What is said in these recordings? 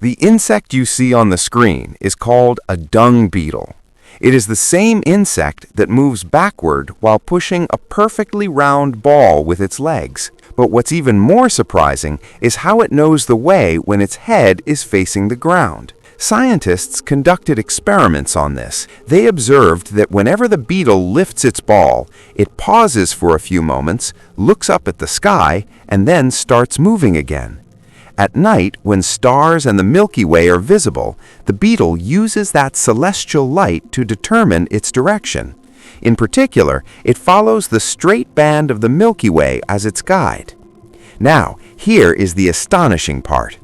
The insect you see on the screen is called a dung beetle. It is the same insect that moves backward while pushing a perfectly round ball with its legs. But what's even more surprising is how it knows the way when its head is facing the ground. Scientists conducted experiments on this. They observed that whenever the beetle lifts its ball, it pauses for a few moments, looks up at the sky, and then starts moving again. At night, when stars and the Milky Way are visible, the beetle uses that celestial light to determine its direction. In particular, it follows the straight band of the Milky Way as its guide. Now, here is the astonishing part.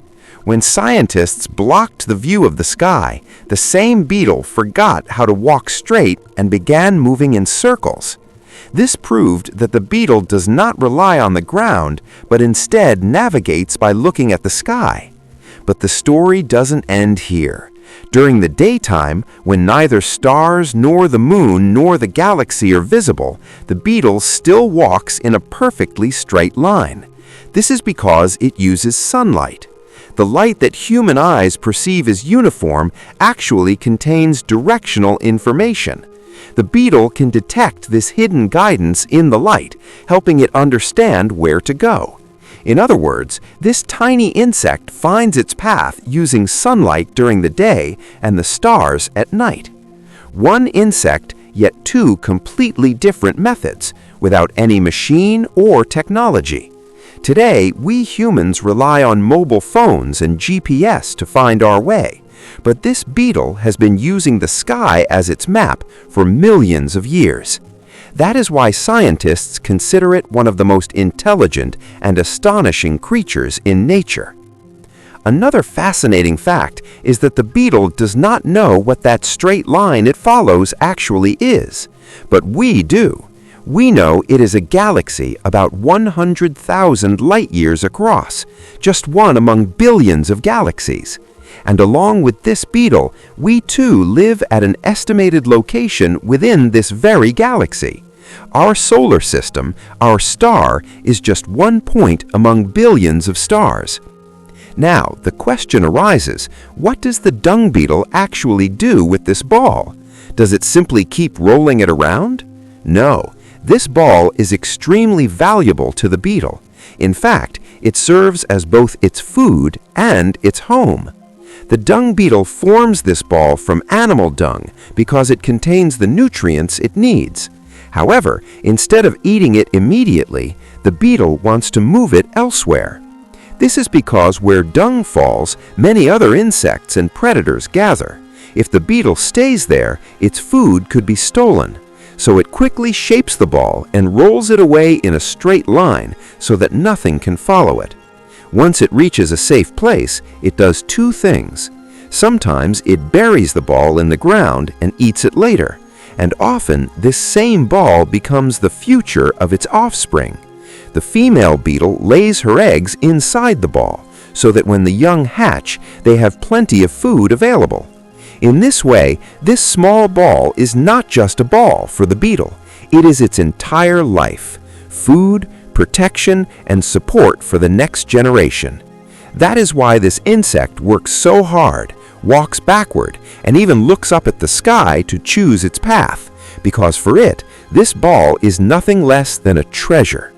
When scientists blocked the view of the sky, the same beetle forgot how to walk straight and began moving in circles. This proved that the beetle does not rely on the ground, but instead navigates by looking at the sky. But the story doesn't end here. During the daytime, when neither stars nor the moon nor the galaxy are visible, the beetle still walks in a perfectly straight line. This is because it uses sunlight. The light that human eyes perceive as uniform actually contains directional information. The beetle can detect this hidden guidance in the light, helping it understand where to go. In other words, this tiny insect finds its path using sunlight during the day and the stars at night. One insect, yet two completely different methods, without any machine or technology. Today, we humans rely on mobile phones and GPS to find our way. But this beetle has been using the sky as its map for millions of years. That is why scientists consider it one of the most intelligent and astonishing creatures in nature. Another fascinating fact is that the beetle does not know what that straight line it follows actually is. But we do. We know it is a galaxy about 100,000 light-years across, just one among billions of galaxies. And along with this beetle, we too live at an estimated location within this very galaxy. Our solar system, our star, is just one point among billions of stars. Now, the question arises, what does the dung beetle actually do with this ball? Does it simply keep rolling it around? No, this ball is extremely valuable to the beetle. In fact, it serves as both its food and its home. The dung beetle forms this ball from animal dung because it contains the nutrients it needs. However, instead of eating it immediately, the beetle wants to move it elsewhere. This is because where dung falls, many other insects and predators gather. If the beetle stays there, its food could be stolen. So it quickly shapes the ball and rolls it away in a straight line so that nothing can follow it. Once it reaches a safe place, it does two things. Sometimes it buries the ball in the ground and eats it later, and often this same ball becomes the future of its offspring. The female beetle lays her eggs inside the ball, so that when the young hatch, they have plenty of food available. In this way, this small ball is not just a ball for the beetle. It is its entire life: food, protection, and support for the next generation. That is why this insect works so hard, walks backward, and even looks up at the sky to choose its path, because for it, this ball is nothing less than a treasure.